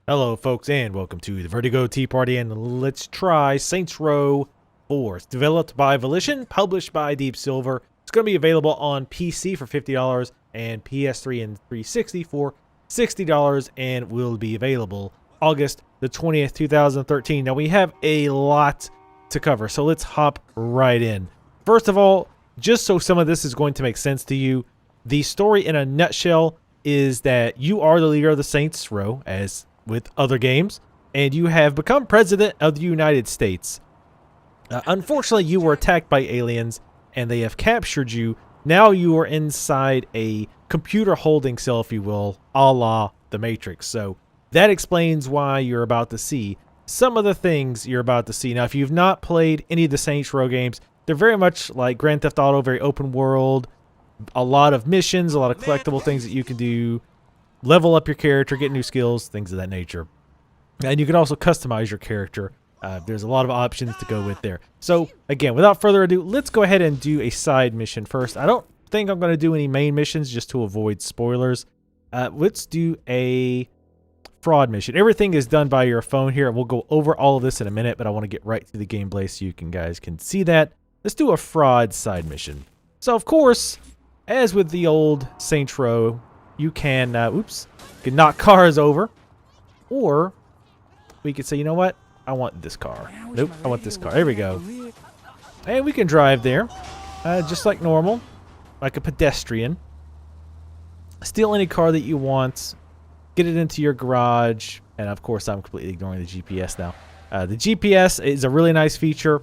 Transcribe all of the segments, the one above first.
Hello folks and welcome to the Vertigo Tea Party, and let's try Saints Row 4. It's developed by Volition, published by Deep Silver. It's going to be available on PC for $50 and PS3 and 360 for $60, and will be available August the 20th, 2013. Now we have a lot to cover, so let's hop right in. First of all, just so some of this is going to make sense to you, the story in a nutshell is that you are the leader of the Saints Row, as with other games, and you have become president of the United States. Unfortunately, you were attacked by aliens, and they have captured you. Now you are inside a computer holding cell, if you will, a la The Matrix. So that explains why you're about to see some of the things you're about to see. Now, if you've not played any of the Saints Row games, they're very much like Grand Theft Auto, very open world, a lot of missions, a lot of collectible things that you can do, level up your character, get new skills, things of that nature. And you can also customize your character. There's a lot of options to go with there. So again, without further ado, let's go ahead and do a side mission first. I don't think I'm going to do any main missions just to avoid spoilers. Let's do a fraud mission. Everything is done by your phone here, and we'll go over all of this in a minute, but I want to get right to the gameplay so you guys can see that. Let's do a fraud side mission. So of course, as with the old Saints Row, you can, can knock cars over, or we could say, you know what? I want this car. Nope, I want this car. There we go. And we can drive there, just like normal, like a pedestrian. Steal any car that you want, get it into your garage, and of course I'm completely ignoring the GPS now. The GPS is a really nice feature.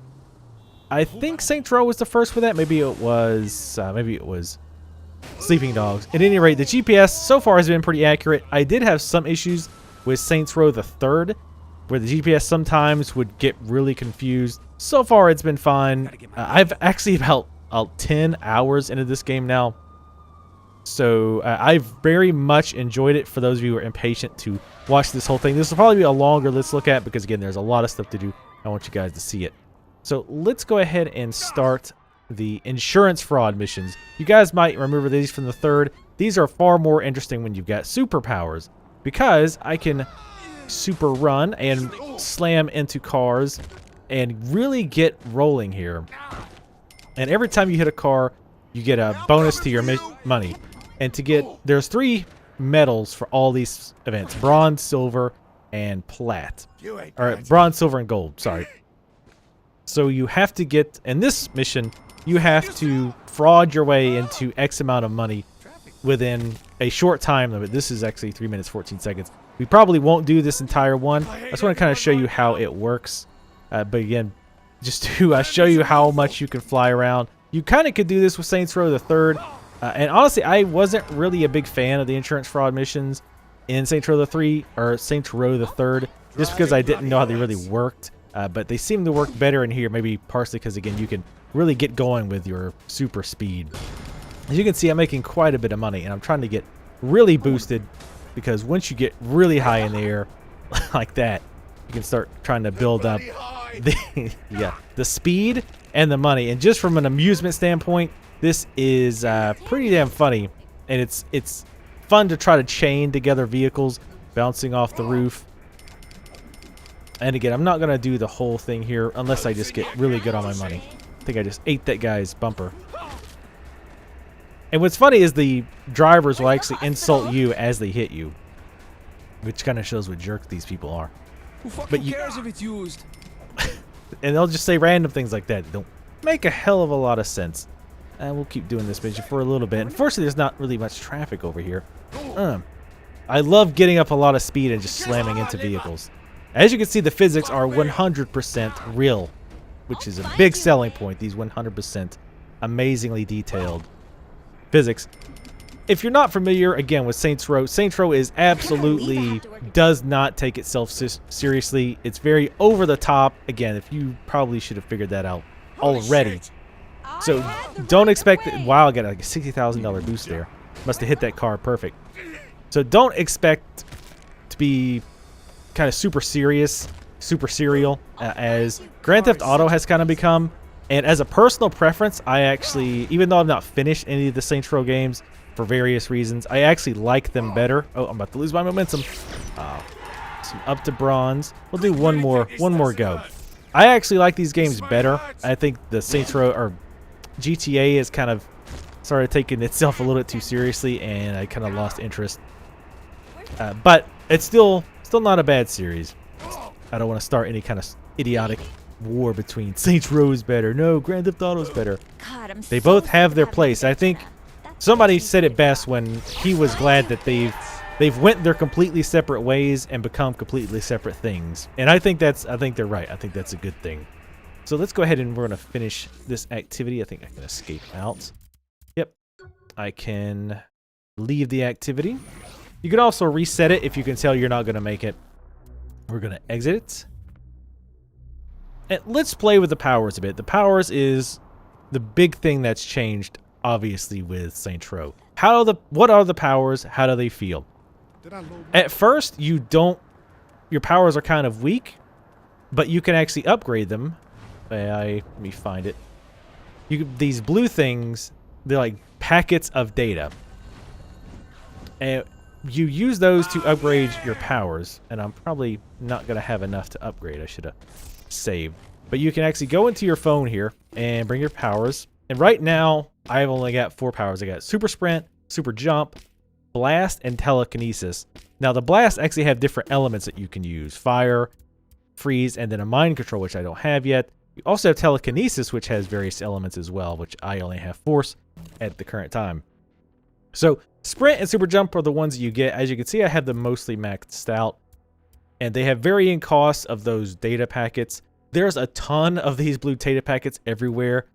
I think Saints Row was the first with that. Maybe it was Sleeping Dogs. At any rate, the GPS so far has been pretty accurate. I did have some issues with Saints Row the 3rd, where the GPS sometimes would get really confused. So far, it's been fine. I've actually about 10 hours into this game now, so I've very much enjoyed it. For those of you who are impatient to watch this whole thing, this will probably be a longer let's look at, because again, there's a lot of stuff to do. I want you guys to see it. So let's go ahead and start the insurance fraud missions. You guys might remember these from the 3rd. These are far more interesting when you've got superpowers, because I can super run and slam into cars and really get rolling here. And every time you hit a car, you get a bonus to your money. And there's 3 medals for all these events: bronze, silver, and plat. Or bronze, silver, and gold, sorry. So you have to get, in this mission, you have to fraud your way into X amount of money within a short time limit. This is actually 3 minutes, 14 seconds. We probably won't do this entire one. I just want to kind of show you how it works. But again, just to show you how much you can fly around. You kind of could do this with Saints Row the 3rd. And honestly, I wasn't really a big fan of the insurance fraud missions in Saints Row the 3 or Saints Row the 3rd, just because I didn't know how they really worked. But they seem to work better in here, maybe partially because, again, you can really get going with your super speed. As you can see, I'm making quite a bit of money, and I'm trying to get really boosted, because once you get really high in the air like that, you can start trying to build up the speed and the money. And just from an amusement standpoint, this is pretty damn funny, and it's fun to try to chain together vehicles bouncing off the roof. And again, I'm not going to do the whole thing here unless I just get really good on my money. I think I just ate that guy's bumper. And what's funny is the drivers will actually insult you as they hit you, which kind of shows what jerks these people are. Who fucking cares if it's used? And they'll just say random things like that. They don't make a hell of a lot of sense. And we'll keep doing this mission for a little bit. Unfortunately, there's not really much traffic over here. I love getting up a lot of speed and just slamming into vehicles. As you can see, the physics are 100% real, which is a big selling point. These 100% amazingly detailed physics. If you're not familiar, again, with Saints Row is absolutely does not take itself seriously. It's very over the top. Again, if you probably should have figured that out already. So don't expect that. Wow, I got like a $60,000 boost there. Must have hit that car perfect. So don't expect to be kind of super serial as Grand Theft Auto has kind of become. And as a personal preference, I actually, even though I've not finished any of the Saints Row games for various reasons, I actually like them better. Oh, I'm about to lose my momentum. So up to bronze. We'll do one more go. I actually like these games better. I think the Saints Row or GTA is kind of started taking itself a little bit too seriously, and I kind of lost interest. But it's still not a bad series. I don't want to start any kind of idiotic war between Saints Row is better. No, Grand Theft Auto is better. They both have their place. I think somebody said it best when he was glad that they've went their completely separate ways and become completely separate things. And I think they're right. I think that's a good thing. So let's go ahead and we're going to finish this activity. I think I can escape out. Yep. I can leave the activity. You can also reset it if you can tell you're not going to make it. We're going to exit it. And let's play with the powers a bit. The powers is the big thing that's changed, obviously, with Saints Row. What are the powers? How do they feel? At first, your powers are kind of weak, but you can actually upgrade them. Let me find it. These blue things, they're like packets of data. And you use those to upgrade your powers, and I'm probably not going to have enough to upgrade. I should have saved. But you can actually go into your phone here and bring your powers. And right now, I've only got 4 powers. I got Super Sprint, Super Jump, Blast, and Telekinesis. Now, the Blast actually have different elements that you can use. Fire, Freeze, and then a Mind Control, which I don't have yet. You also have Telekinesis, which has various elements as well, which I only have Force at the current time. So, Sprint and Super Jump are the ones that you get. As you can see, I have them mostly maxed out. And they have varying costs of those data packets. There's a ton of these blue data packets everywhere.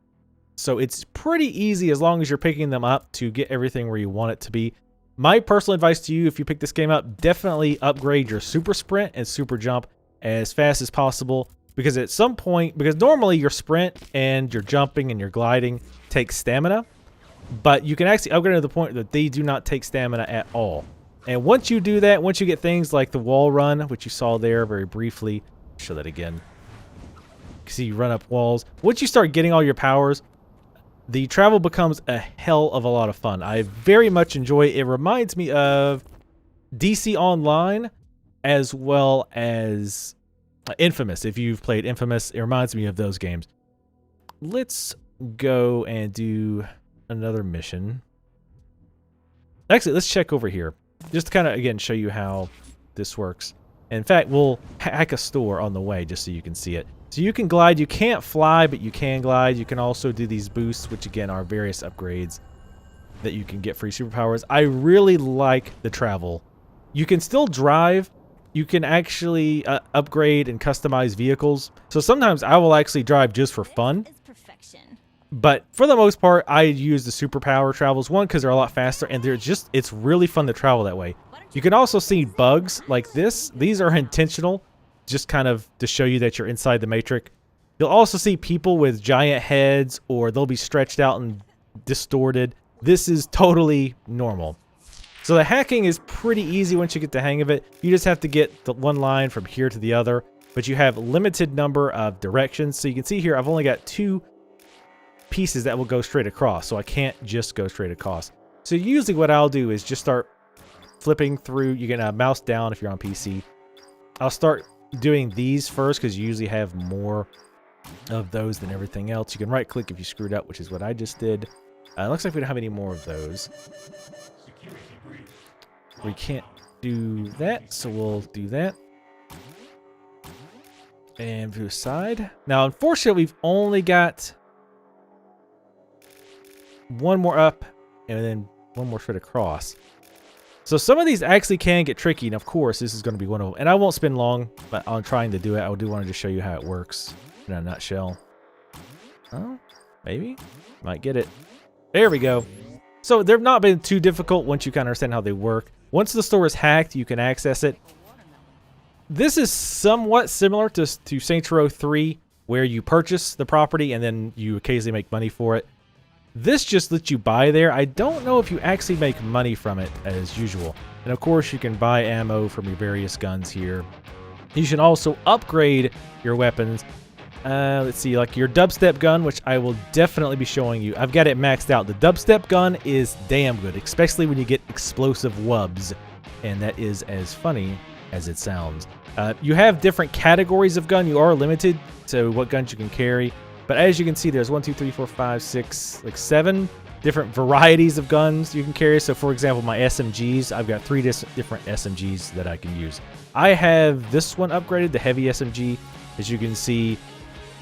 So it's pretty easy as long as you're picking them up to get everything where you want it to be. My personal advice to you, if you pick this game up, definitely upgrade your Super Sprint and Super Jump as fast as possible. Because at some point, because normally your sprint and your jumping and your gliding takes stamina. But you can actually upgrade to the point that they do not take stamina at all. And once you do that, once you get things like the wall run, which you saw there very briefly, show that again. See, you run up walls. Once you start getting all your powers, the travel becomes a hell of a lot of fun. I very much enjoy it. It reminds me of DC Online as well as Infamous. If you've played Infamous, it reminds me of those games. Let's go and do another mission. Actually, let's check over here. Just to kind of, again, show you how this works. In fact, we'll hack a store on the way just so you can see it. So you can glide. You can't fly, but you can glide. You can also do these boosts, which again are various upgrades that you can get free superpowers. I really like the travel. You can still drive. You can actually upgrade and customize vehicles. So sometimes I will actually drive just for fun. But for the most part, I use the superpower travels. One, because they're a lot faster, and it's really fun to travel that way. You can also see bugs like this. These are intentional, just kind of to show you that you're inside the Matrix. You'll also see people with giant heads, or they'll be stretched out and distorted. This is totally normal. So the hacking is pretty easy once you get the hang of it. You just have to get the one line from here to the other, but you have a limited number of directions. So you can see here, I've only got 2 pieces that will go straight across, so I can't just go straight across. So usually what I'll do is just start flipping through. You can mouse down if you're on PC. I'll start doing these first because you usually have more of those than everything else. You can right click if you screwed up, which is what I just did. Looks like we don't have any more of those. We can't do that, so we'll do that. And view side. Now, unfortunately, we've only got one more up and then one more straight across. So some of these actually can get tricky, and of course, this is going to be one of them. And I won't spend long on trying to do it. I do want to just show you how it works in a nutshell. Oh, maybe? Might get it. There we go. So they've not been too difficult once you kind of understand how they work. Once the store is hacked, you can access it. This is somewhat similar to Saints Row 3, where you purchase the property and then you occasionally make money for it. This just lets you buy there. I don't know if you actually make money from it as usual. And of course, you can buy ammo from your various guns here. You should also upgrade your weapons. Let's see, like your dubstep gun, which I will definitely be showing you. I've got it maxed out. The dubstep gun is damn good, especially when you get explosive wubs. And that is as funny as it sounds. You have different categories of gun. You are limited to what guns you can carry. But as you can see, there's 1, 2, 3, 4, 5, 6, like 7 different varieties of guns you can carry. So for example, my SMGs, I've got 3 different SMGs that I can use. I have this one upgraded, the heavy SMG. As you can see,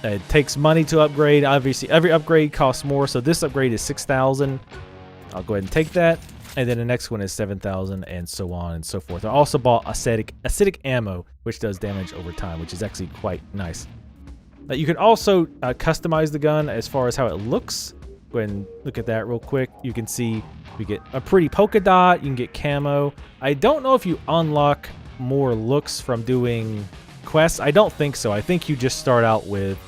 it takes money to upgrade. Obviously, every upgrade costs more. So this upgrade is 6,000. I'll go ahead and take that. And then the next one is 7,000 and so on and so forth. I also bought acidic ammo, which does damage over time, which is actually quite nice. You can also customize the gun as far as how it looks. Go ahead and look at that real quick. You can see we get a pretty polka dot. You can get camo. I don't know if you unlock more looks from doing quests. I don't think so. I think you just start out with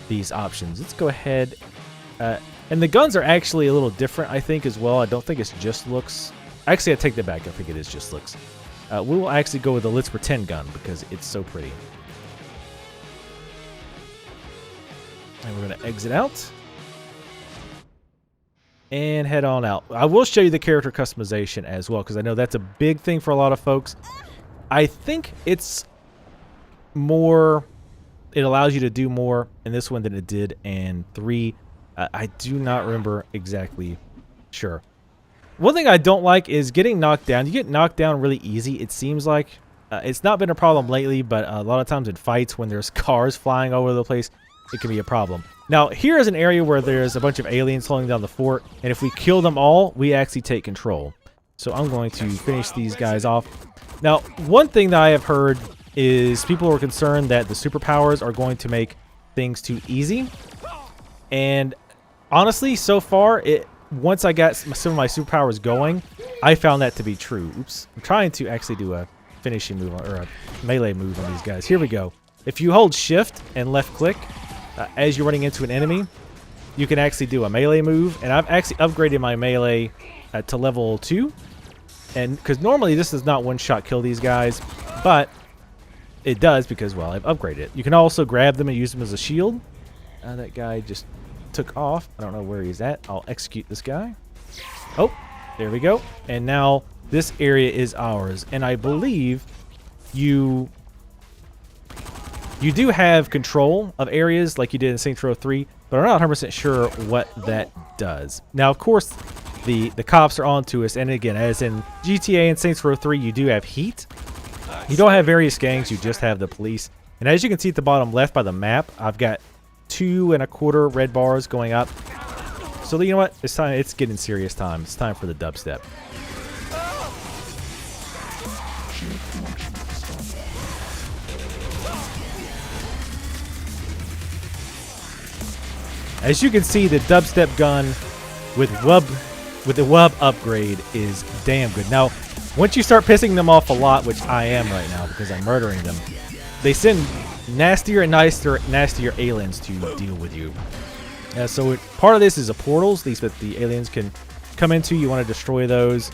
these options. Let's go ahead. And the guns are actually a little different, I think, as well. I don't think it's just looks. Actually, I take that back. I think it is just looks. We will actually go with the Let's Pretend gun because it's so pretty. And we're going to exit out. And head on out. I will show you the character customization as well because I know that's a big thing for a lot of folks. I think it's more... It allows you to do more in this one than it did in 3. I do not remember exactly sure. One thing I don't like is getting knocked down. You get knocked down really easy, it seems like. It's not been a problem lately, but a lot of times in fights when there's cars flying all over the place, it can be a problem. Now, here is an area where there's a bunch of aliens holding down the fort, and if we kill them all, we actually take control. So I'm going to finish these guys off. Now, one thing that I have heard is people are concerned that the superpowers are going to make things too easy. And honestly, so far, once I got some of my superpowers going, I found that to be true. Oops. I'm trying to actually do a finishing move or a melee move on these guys. Here we go. If you hold shift and left click as you're running into an enemy, you can actually do a melee move. And I've actually upgraded my melee to level 2. And because normally this does not one-shot kill these guys, but it does because, well, I've upgraded it. You can also grab them and use them as a shield. That guy just took off. I don't know where he's at. I'll execute this guy. Oh, there we go. And now this area is ours. And I believe you do have control of areas like you did in Saints Row 3, but I'm not 100% sure what that does. Now, of course, the cops are onto us. And again, as in GTA and Saints Row 3, you do have heat. You don't have various gangs. You just have the police. And as you can see at the bottom left by the map, I've got 2 1/4 red bars going up. So you know what? It's time. It's getting serious time. It's time for the dubstep. As you can see, the dubstep gun with the wub upgrade is damn good. Now, once you start pissing them off a lot, which I am right now because I'm murdering them, they send nastier and nastier aliens to deal with you. So part of this is a portals, these that the aliens can come into. You want to destroy those.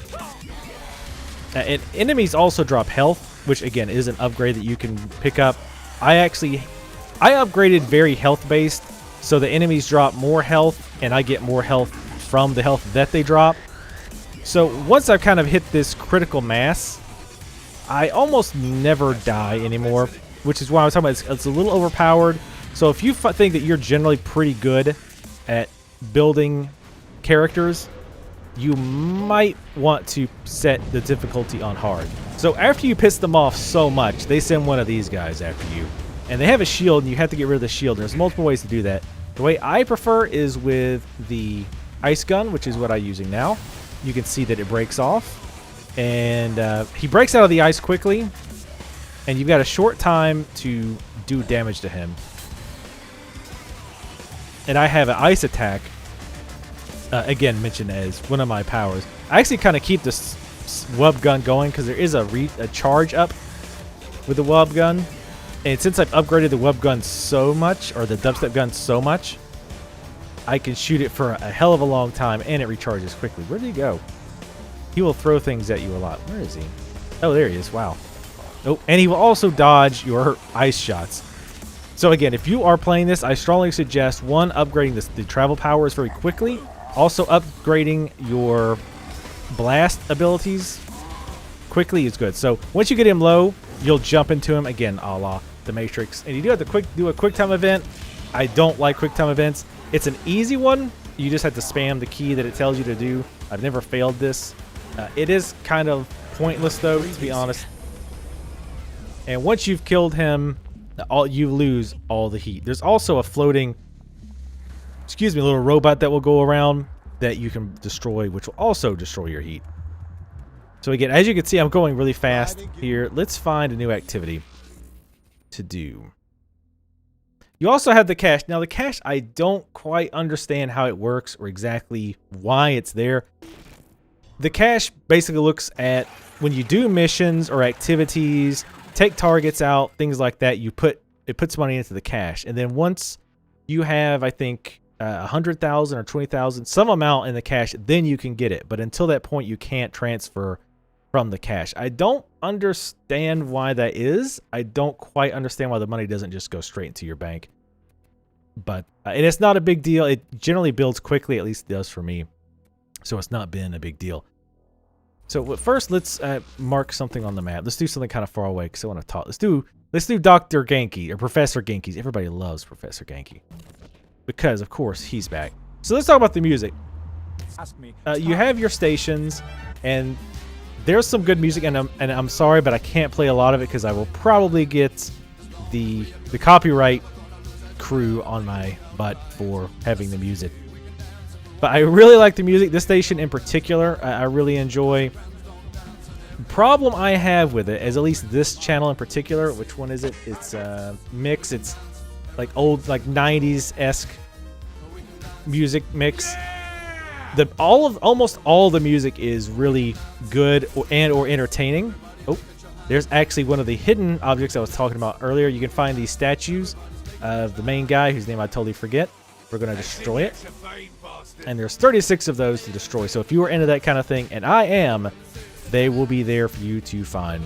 And enemies also drop health, which again is an upgrade that you can pick up. I upgraded very health based, so the enemies drop more health and I get more health from the health that they drop. So once I've kind of hit this critical mass, I almost never die anymore, which is why I was talking about it's a little overpowered. So if you think that you're generally pretty good at building characters, you might want to set the difficulty on hard. So after you piss them off so much, they send one of these guys after you. And they have a shield, and you have to get rid of the shield. There's multiple ways to do that. The way I prefer is with the ice gun, which is what I'm using now. You can see that it breaks off. And he breaks out of the ice quickly. And you've got a short time to do damage to him. And I have an ice attack. Again, mentioned as one of my powers. I actually kind of keep this wub gun going because there is a charge up with the wub gun. And since I've upgraded the wub gun so much, or the dubstep gun so much, I can shoot it for a hell of a long time and it recharges quickly. Where did he go? He will throw things at you a lot. Where is he? Oh, there he is. Wow. Oh, and he will also dodge your ice shots. So again, if you are playing this, I strongly suggest, one, upgrading the travel powers very quickly. Also, upgrading your blast abilities quickly is good. So once you get him low, you'll jump into him again, a la the Matrix. And you do have to do a quick time event. I don't like quick time events. It's an easy one. You just have to spam the key that it tells you to do. I've never failed this. It is kind of pointless though, to be honest. And once you've killed him, you lose all the heat. There's also a floating, little robot that will go around that you can destroy, which will also destroy your heat. So again, as you can see, I'm going really fast here. Let's find a new activity to do. You also have the cache. Now the cache, I don't quite understand how it works or exactly why it's there. The cache basically looks at when you do missions or activities, take targets out, things like that, it puts money into the cache. And then once you have, I think, 100,000 or 20,000, some amount in the cache, then you can get it. But until that point, you can't transfer from the cache. I don't understand why that is. I don't quite understand why the money doesn't just go straight into your bank. But and it's not a big deal. It generally builds quickly, at least it does for me. So it's not been a big deal. So first, let's mark something on the map. Let's do something kind of far away because I want to talk. Let's do Dr. Genki or Professor Genki. Everybody loves Professor Genki because, of course, he's back. So let's talk about the music. You have your stations, and there's some good music. And I'm sorry, but I can't play a lot of it because I will probably get the copyright crew on my butt for having the music. But I really like the music. This station in particular, I really enjoy. The problem I have with it is, at least this channel in particular, which one is it? It's mix. It's like old, like 90s-esque music mix. Almost all the music is really good or entertaining. Oh, there's actually one of the hidden objects I was talking about earlier. You can find these statues of the main guy, whose name I totally forget. We're going to destroy it. And there's 36 of those to destroy. So if you are into that kind of thing, and I am, they will be there for you to find.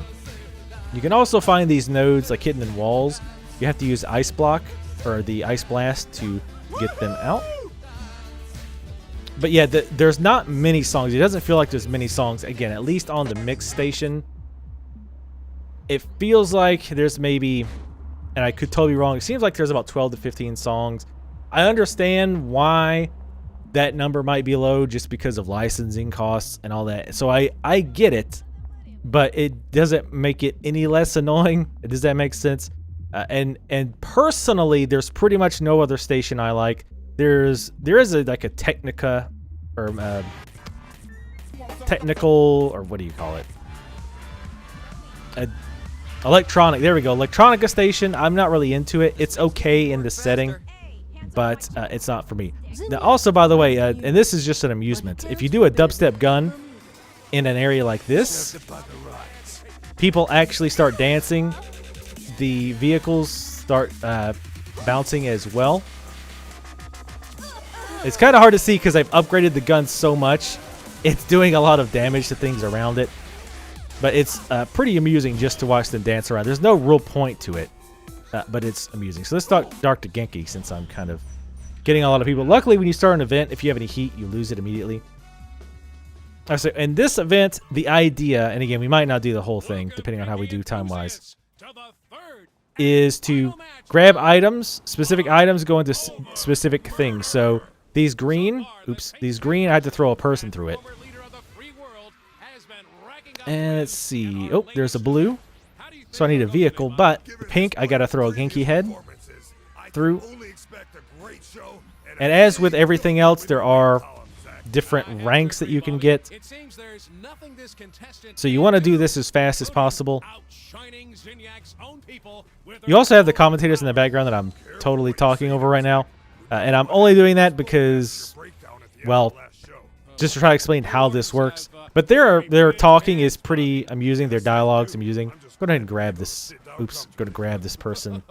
You can also find these nodes like hidden in walls. You have to use Ice Block or the Ice Blast to get them out. But yeah, there's not many songs. It doesn't feel like there's many songs. Again, at least on the mix station, it feels like there's maybe, and I could totally be wrong, it seems like there's about 12 to 15 songs. I understand why that number might be low just because of licensing costs and all that. So I get it, but it doesn't make it any less annoying. Does that make sense? And personally, there's pretty much no other station I like. There is like a Technica or technical, or what do you call it? Electronic. There we go. Electronica station. I'm not really into it. It's okay in the setting, but it's not for me. Now, also, by the way, and this is just an amusement, if you do a dubstep gun in an area like this, people actually start dancing. The vehicles start bouncing as well. It's kind of hard to see because I've upgraded the gun so much. It's doing a lot of damage to things around it. But it's pretty amusing just to watch them dance around. There's no real point to it, but it's amusing. So let's talk Dr. Genki, since I'm kind of getting a lot of people. Luckily, when you start an event, if you have any heat, you lose it immediately. So in this event, the idea, and again, we might not do the whole thing, depending on how we do time-wise, is to grab items, specific items go into specific things. So these green, I had to throw a person through it. And let's see. Oh, there's a blue. So I need a vehicle, but the pink, I gotta throw a Genki head through. And as with everything else, there are different ranks that you can get. So you want to do this as fast as possible. You also have the commentators in the background that I'm totally talking over right now. And I'm only doing that because, well, just to try to explain how this works. But their talking is pretty amusing. Their dialogue's amusing. Go ahead and grab this. Oops, go to grab this person.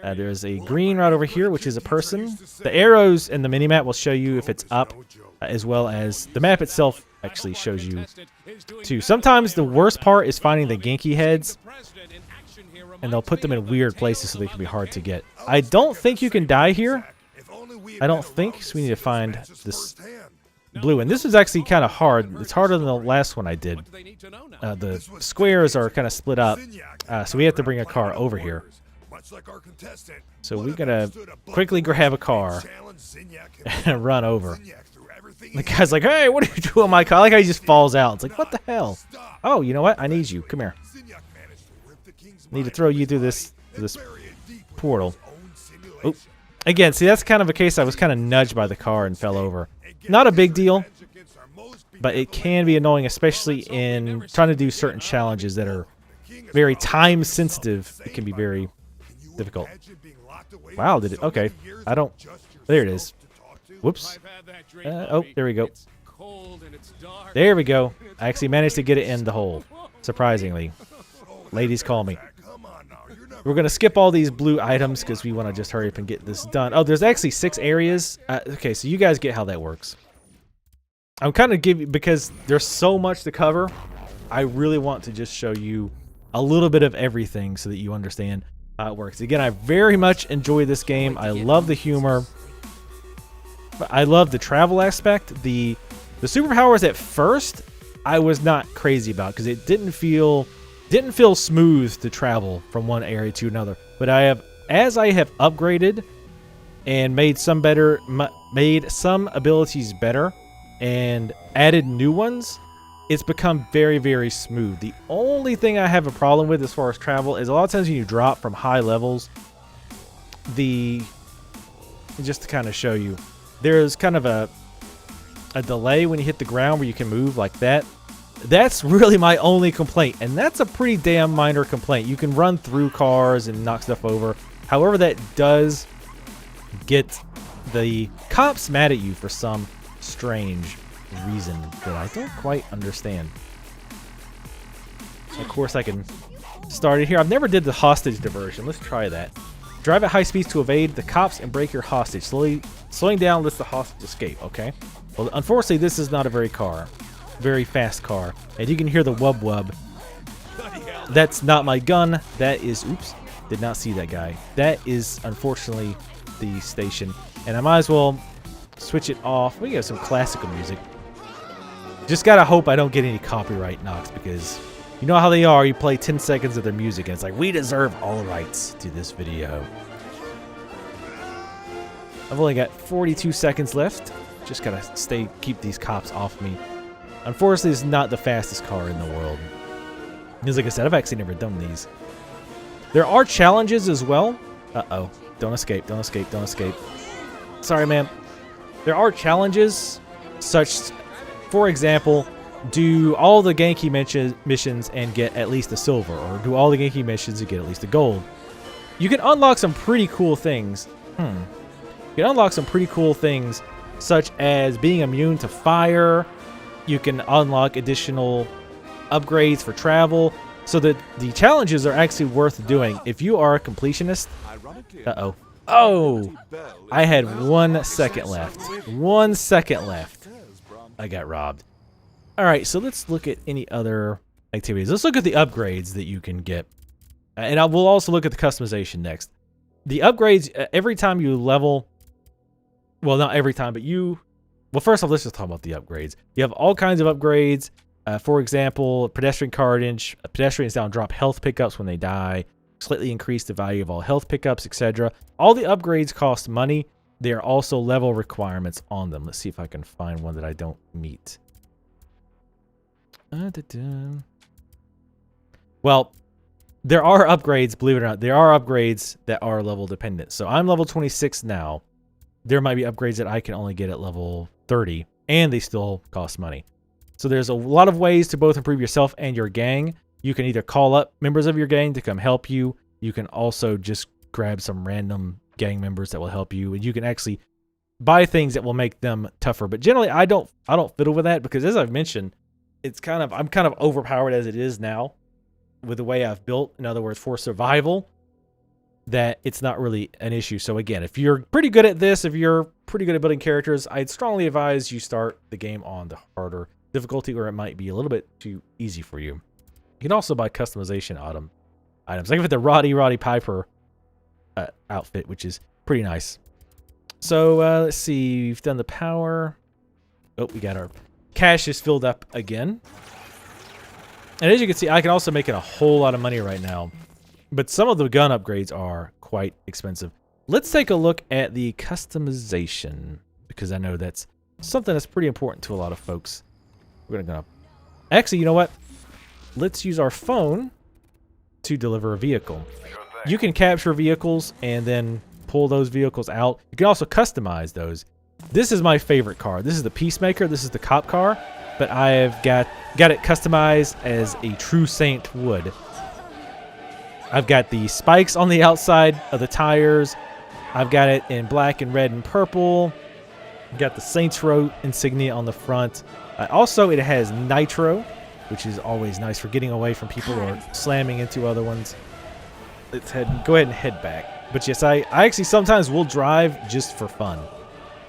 There's a green right over here, which is a person. The arrows in the minimap will show you if it's up, as well as the map itself actually shows you too. Sometimes the worst part is finding the Genki heads, and they'll put them in weird places so they can be hard to get. I don't think you can die here. I don't think, so we need to find this blue. And this is actually kind of hard. It's harder than the last one I did. The squares are kind of split up, so we have to bring a car over here. So we're gonna quickly grab a car and run over. The guy's like, "Hey, what are you doing, my car?" I like how he just falls out. It's like, what the hell? Oh, you know what? I need you. Come here. Need to throw you through this portal. Oh, again, see, that's kind of a case I was kind of nudged by the car and fell over. Not a big deal, but it can be annoying, especially in trying to do certain challenges that are very time sensitive. It can be very difficult. Wow, did it? Okay, I don't. There it is. Whoops. Oh, there we go. There we go. I actually managed to get it in the hole. Surprisingly. Ladies call me. We're going to skip all these blue items because we want to just hurry up and get this done. Oh, there's actually 6 areas. Okay, so you guys get how that works. I'm kind of giving, because there's so much to cover, I really want to just show you a little bit of everything so that you understand how it works. Again, I very much enjoy this game. I love the humor. I love the travel aspect. The superpowers at first I was not crazy about because it didn't feel smooth to travel from one area to another. But as I have upgraded and made some abilities better and added new ones, it's become very, very smooth. The only thing I have a problem with as far as travel is a lot of times when you drop from high levels, just to kind of show you, there's kind of a delay when you hit the ground where you can move like that. That's really my only complaint, and that's a pretty damn minor complaint. You can run through cars and knock stuff over. However, that does get the cops mad at you for some strange reason that I don't quite understand. Of course, I can start it here. I've never did the hostage diversion. Let's try that. Drive at high speeds to evade the cops and break your hostage. Slowing down lets the hostage escape. Okay. Well, unfortunately, this is not a very fast car, and you can hear the wub wub. That's not my gun. That is, oops, did not see that guy. That is unfortunately the station, and I might as well switch it off. We got some classical music. Just gotta hope I don't get any copyright knocks, because you know how they are. You play 10 seconds of their music and it's like, we deserve all rights to this video. I've only got 42 seconds left. Just gotta keep these cops off me. Unfortunately, it's not the fastest car in the world. Because like I said, I've actually never done these. There are challenges as well. Uh-oh. Don't escape, don't escape, don't escape. Sorry, man. There are challenges such, for example, do all the Genki missions and get at least a silver, or do all the Genki missions and get at least a gold. You can unlock some pretty cool things. You can unlock some pretty cool things, such as being immune to fire. You can unlock additional upgrades for travel, so that the challenges are actually worth doing if you are a completionist. Uh-oh. Oh! I had 1 second left. 1 second left. I got robbed. Alright, so let's look at any other activities. Let's look at the upgrades that you can get. And we'll also look at the customization next. The upgrades, every time you level... Well, not every time, but well, first off, let's just talk about the upgrades. You have all kinds of upgrades. For example, pedestrian carnage. Pedestrians down drop health pickups when they die. Slightly increase the value of all health pickups, etc. All the upgrades cost money. There are also level requirements on them. Let's see if I can find one that I don't meet. Well, there are upgrades, believe it or not. There are upgrades that are level dependent. So I'm level 26 now. There might be upgrades that I can only get at level 30, and they still cost money. So there's a lot of ways to both improve yourself and your gang. You can either call up members of your gang to come help you. You can also just grab some random gang members that will help you, and you can actually buy things that will make them tougher. But generally, I don't fiddle with that, because as I've mentioned, I'm kind of overpowered as it is now with the way I've built. In other words, for survival, that it's not really an issue. So again, if you're pretty good at this, if you're pretty good at building characters, I'd strongly advise you start the game on the harder difficulty, or it might be a little bit too easy for you. You can also buy customization items. Like with the Roddy Piper outfit, which is pretty nice. So let's see, we've done the power. Oh, we got our cash is filled up again. And as you can see, I can also make it a whole lot of money right now. But some of the gun upgrades are quite expensive. Let's take a look at the customization, because I know that's something that's pretty important to a lot of folks. We're gonna actually, you know what? Let's use our phone to deliver a vehicle. You can capture vehicles and then pull those vehicles out. You can also customize those. This is my favorite car. This is the Peacemaker. This is the cop car, but I've got it customized as a true saint would. I've got the spikes on the outside of the tires. I've got it in black and red and purple. I've got the Saints Row insignia on the front. Also, it has nitro, which is always nice for getting away from people or slamming into other ones. Let's go ahead and head back. But yes, I actually sometimes will drive just for fun.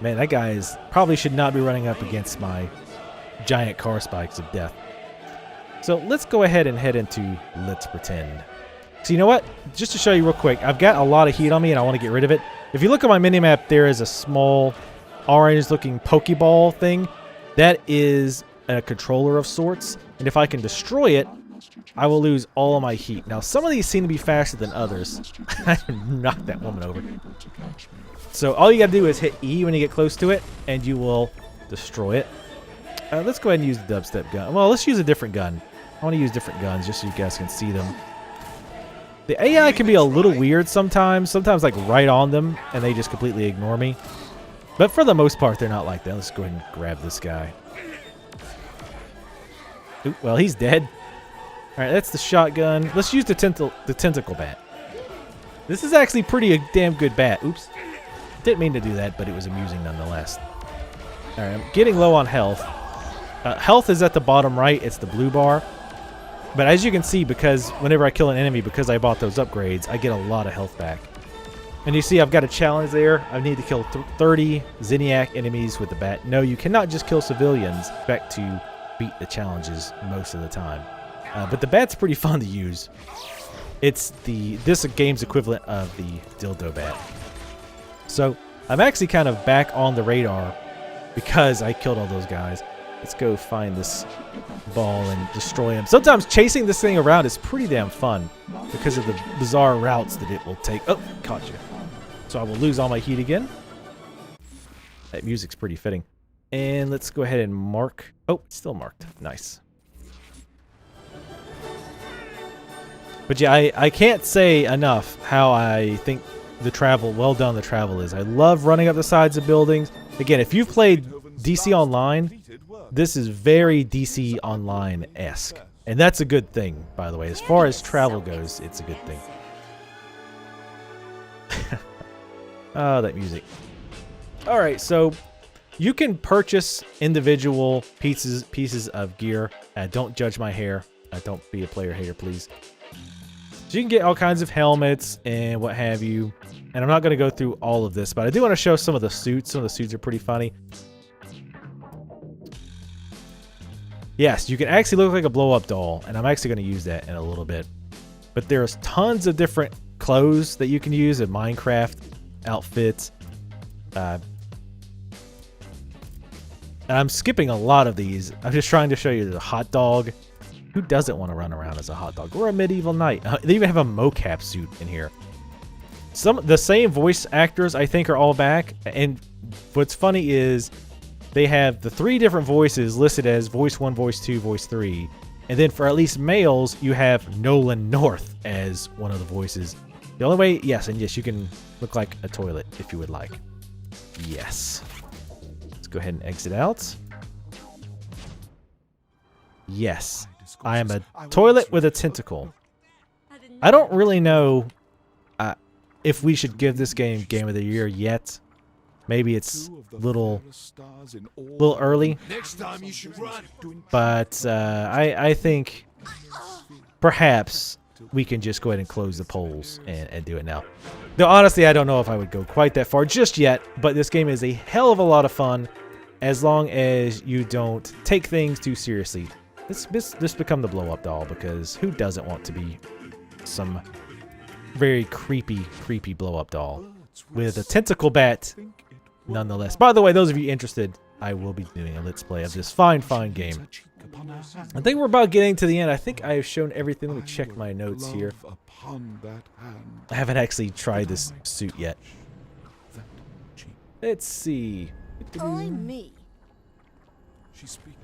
Man, that guy probably should not be running up against my giant car spikes of death. So let's go ahead and head into Let's Pretend. So you know what? Just to show you real quick, I've got a lot of heat on me and I want to get rid of it. If you look at my minimap, there is a small orange-looking Pokeball thing. That is a controller of sorts. And if I can destroy it, I will lose all of my heat. Now, some of these seem to be faster than others. I knocked that woman over. So all you got to do is hit E when you get close to it, and you will destroy it. Let's go ahead and use the dubstep gun. Well, let's use a different gun. I want to use different guns just so you guys can see them. The AI can be a little weird sometimes. Sometimes like right on them, and they just completely ignore me. But for the most part, they're not like that. Let's go ahead and grab this guy. Ooh, well, he's dead. All right, that's the shotgun. Let's use the tentacle bat. This is actually pretty a damn good bat. Oops. Didn't mean to do that, but it was amusing nonetheless. All right, I'm getting low on health. Health is at the bottom right. It's the blue bar. But as you can see, because whenever I kill an enemy, because I bought those upgrades, I get a lot of health back. And you see I've got a challenge there. I need to kill 30 Zinniac enemies with the bat. No, you cannot just kill civilians. Expect to beat the challenges most of the time. But the bat's pretty fun to use. It's this game's equivalent of the dildo bat. So I'm actually kind of back on the radar because I killed all those guys. Let's go find this ball and destroy him. Sometimes chasing this thing around is pretty damn fun because of the bizarre routes that it will take. Oh, caught you. So I will lose all my heat again. That music's pretty fitting. And let's go ahead and mark. Oh, it's still marked. Nice. But yeah, I can't say enough how I think the travel is. I love running up the sides of buildings. Again, if you've played DC Online, this is very DC Online-esque. And that's a good thing, by the way. As far as travel goes, it's a good thing. Oh, that music. Alright, so you can purchase individual pieces of gear. Don't judge my hair. Don't be a player hater, please. So you can get all kinds of helmets and what have you. And I'm not going to go through all of this, but I do want to show some of the suits. Some of the suits are pretty funny. Yes, you can actually look like a blow-up doll, and I'm actually going to use that in a little bit. But there's tons of different clothes that you can use in Minecraft outfits. And I'm skipping a lot of these. I'm just trying to show you the hot dog. Who doesn't want to run around as a hot dog? Or a medieval knight. They even have a mocap suit in here. The same voice actors, I think, are all back. And what's funny is they have the 3 different voices listed as voice 1, voice 2, voice 3. And then for at least males, you have Nolan North as one of the voices. The only way, yes, you can look like a toilet if you would like. Yes. Let's go ahead and exit out. Yes. I am a toilet with a tentacle. I don't really know if we should give this game Game of the Year yet. Maybe it's a little early. But I think perhaps we can just go ahead and close the polls and do it now. Though honestly, I don't know if I would go quite that far just yet. But this game is a hell of a lot of fun as long as you don't take things too seriously. This become the blow-up doll, because who doesn't want to be some very creepy blow-up doll with a tentacle bat nonetheless. By the way, those of you interested, I will be doing a Let's Play of this fine game. I think we're about getting to the end. I think I have shown everything. Let me check my notes here. I haven't actually tried this suit yet. Let's see. I'm me. She speaks.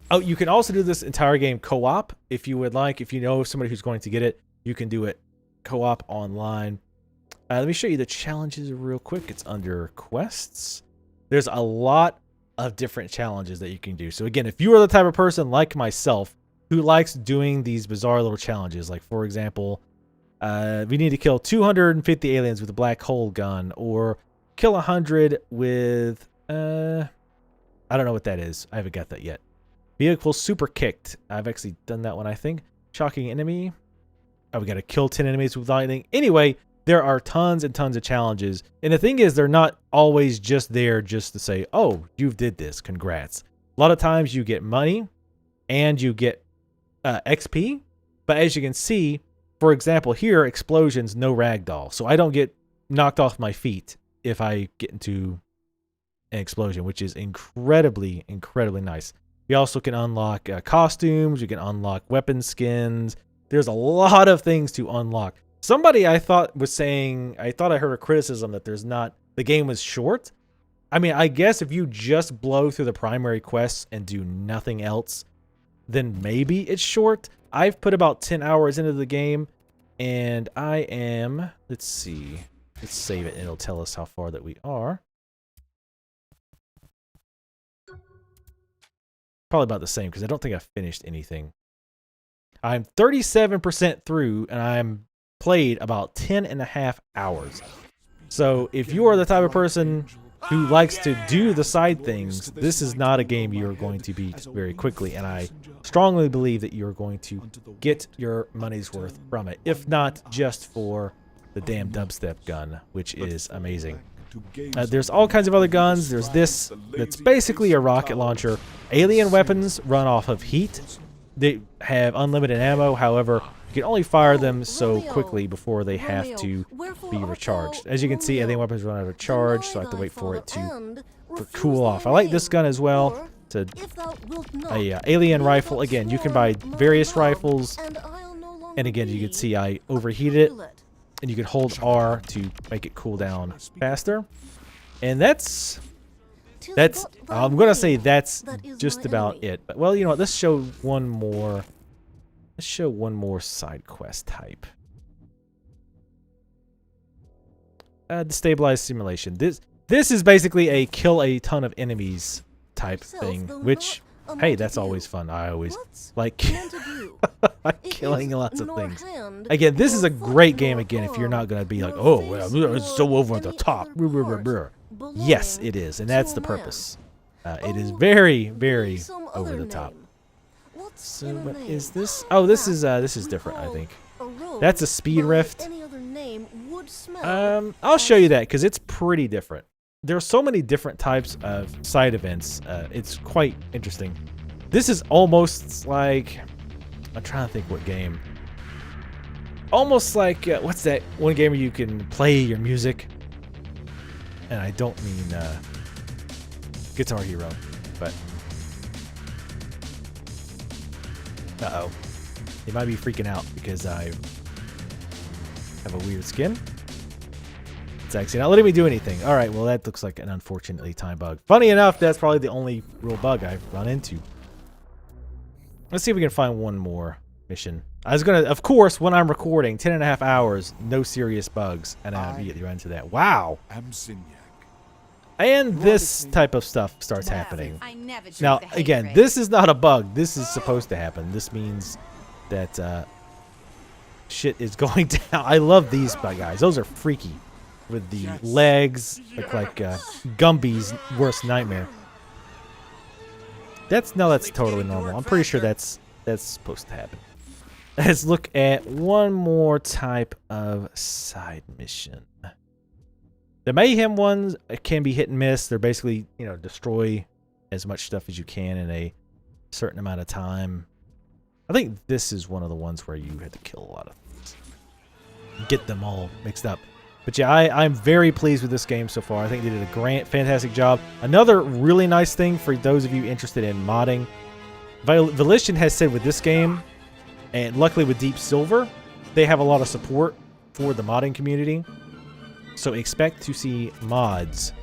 Oh, you can also do this entire game co-op if you would like. If you know somebody who's going to get it, you can do it co-op online. Let me show you the challenges real quick. It's under quests. There's a lot of different challenges that you can do. So again, if you are the type of person like myself who likes doing these bizarre little challenges, like for example, we need to kill 250 aliens with a black hole gun, or kill 100 with I don't know what that is. I haven't got that yet. Vehicle super kicked. I've actually done that one, I think. Shocking enemy. Oh, we got to kill 10 enemies with lightning. Anyway, there are tons and tons of challenges. And the thing is, they're not always just there just to say, oh, you did this. Congrats. A lot of times you get money and you get XP. But as you can see, for example, here, explosions, no ragdoll. So I don't get knocked off my feet if I get into an explosion, which is incredibly, incredibly nice. You also can unlock costumes. You can unlock weapon skins. There's a lot of things to unlock. Somebody I thought was saying, I thought I heard a criticism that the game was short. I mean, I guess if you just blow through the primary quests and do nothing else, then maybe it's short. I've put about 10 hours into the game, and I am, let's see, let's save it and it'll tell us how far that we are. Probably about the same because I don't think I've finished anything. I'm 37% through and I'm played about 10.5 hours. So if you are the type of person who likes to do the side things, this is not a game you're going to beat very quickly. And I strongly believe that you're going to get your money's worth from it. If not just for the damn dubstep gun, which is amazing. There's all kinds of other guns. There's this that's basically a rocket launcher. Alien weapons run off of heat. They have unlimited ammo. However, you can only fire them so quickly before they have to be recharged. As you can see, alien weapons run out of charge, so I have to wait for it to cool off. I like this gun as well. It's a alien rifle. Again, you can buy various rifles. And again, you can see I overheated it. And you can hold R to make it cool down faster. And that's I'm going to say that's just about it. But, well, you know what? Let's show one more. Let's show one more side quest type. Destabilize simulation. This is basically a kill a ton of enemies type thing, which, hey, that's always fun. I always like killing lots of things. Again, this is a great game, again, if you're not going to be like, oh, well, it's so over the top. Yes, it is, and that's the purpose. It is very, very over the top. So what is this? Oh, this is different, I think. That's a speed rift. I'll show you that because it's pretty different. There are so many different types of side events. It's quite interesting. This is almost like, I'm trying to think what game. Almost like, what's that one game where you can play your music? And I don't mean Guitar Hero, but... Uh-oh. They might be freaking out because I have a weird skin. It's actually not letting me do anything. All right, well, that looks like an unfortunately timed bug. Funny enough, that's probably the only real bug I've run into. Let's see if we can find one more mission. I was going to, of course, when I'm recording, 10.5 hours, no serious bugs, and I immediately run into that. Wow. And this type of stuff starts happening. Now, again, this is not a bug. This is supposed to happen. This means that shit is going down. I love these guys. Those are freaky. With the legs, look like Gumby's worst nightmare. That's totally normal. I'm pretty sure that's supposed to happen. Let's look at one more type of side mission. The mayhem ones can be hit and miss. They're basically, you know, destroy as much stuff as you can in a certain amount of time. I think this is one of the ones where you have to kill a lot of things. Get them all mixed up. But yeah, I'm very pleased with this game so far. I think they did a fantastic job. Another really nice thing for those of you interested in modding, Volition has said with this game, and luckily with Deep Silver, they have a lot of support for the modding community. So expect to see mods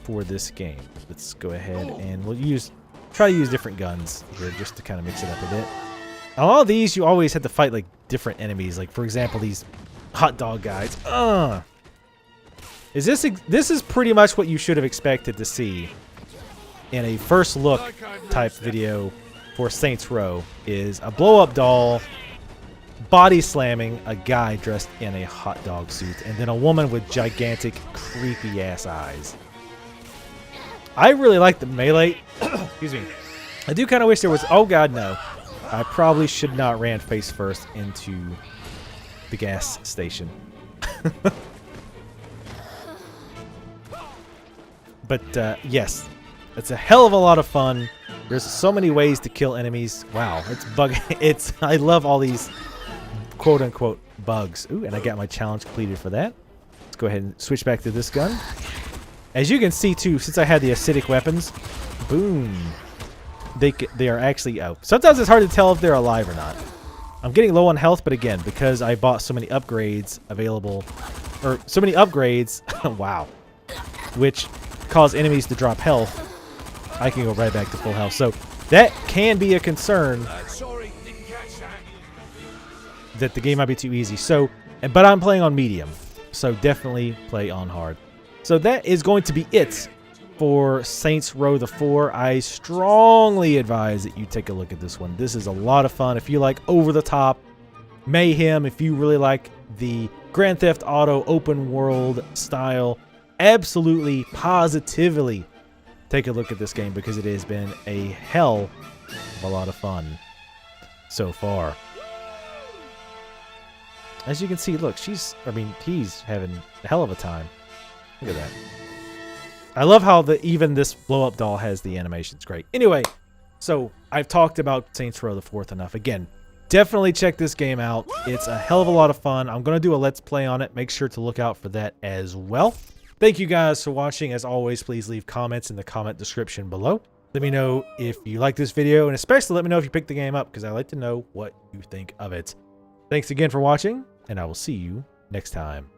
for this game. Let's go ahead and we'll try to use different guns here just to kind of mix it up a bit. A lot of these you always have to fight like different enemies. Like for example, these hot dog guys. This is pretty much what you should have expected to see in a first look type video for Saints Row, is a blow up doll body slamming a guy dressed in a hot dog suit, and then a woman with gigantic creepy ass eyes. I really like the melee. Excuse me. I do kind of wish there was, oh god no. I probably should not ran face first into the gas station. But yes, it's a hell of a lot of fun. There's so many ways to kill enemies. Wow, I love all these quote unquote bugs. Ooh, and I got my challenge completed for that. Let's go ahead and switch back to this gun. As you can see too, since I had the acidic weapons, boom, they are actually out. Sometimes it's hard to tell if they're alive or not. I'm getting low on health, but again, because I bought so many upgrades available, or so many upgrades, wow, which cause enemies to drop health, I can go right back to full health. So that can be a concern that the game might be too easy. So, but I'm playing on medium, so definitely play on hard. So that is going to be it for Saints Row the 4. I strongly advise that you take a look at this one. This is a lot of fun. If you like over-the-top mayhem, if you really like the Grand Theft Auto open world style, absolutely, positively take a look at this game, because it has been a hell of a lot of fun so far. As you can see, look, he's having a hell of a time. Look at that. I love how even this blow-up doll has the animations. Great. Anyway, so I've talked about Saints Row the 4th enough. Again, definitely check this game out. It's a hell of a lot of fun. I'm going to do a Let's Play on it. Make sure to look out for that as well. Thank you guys for watching. As always, please leave comments in the comment description below. Let me know if you like this video, and especially let me know if you picked the game up, because I like to know what you think of it. Thanks again for watching, and I will see you next time.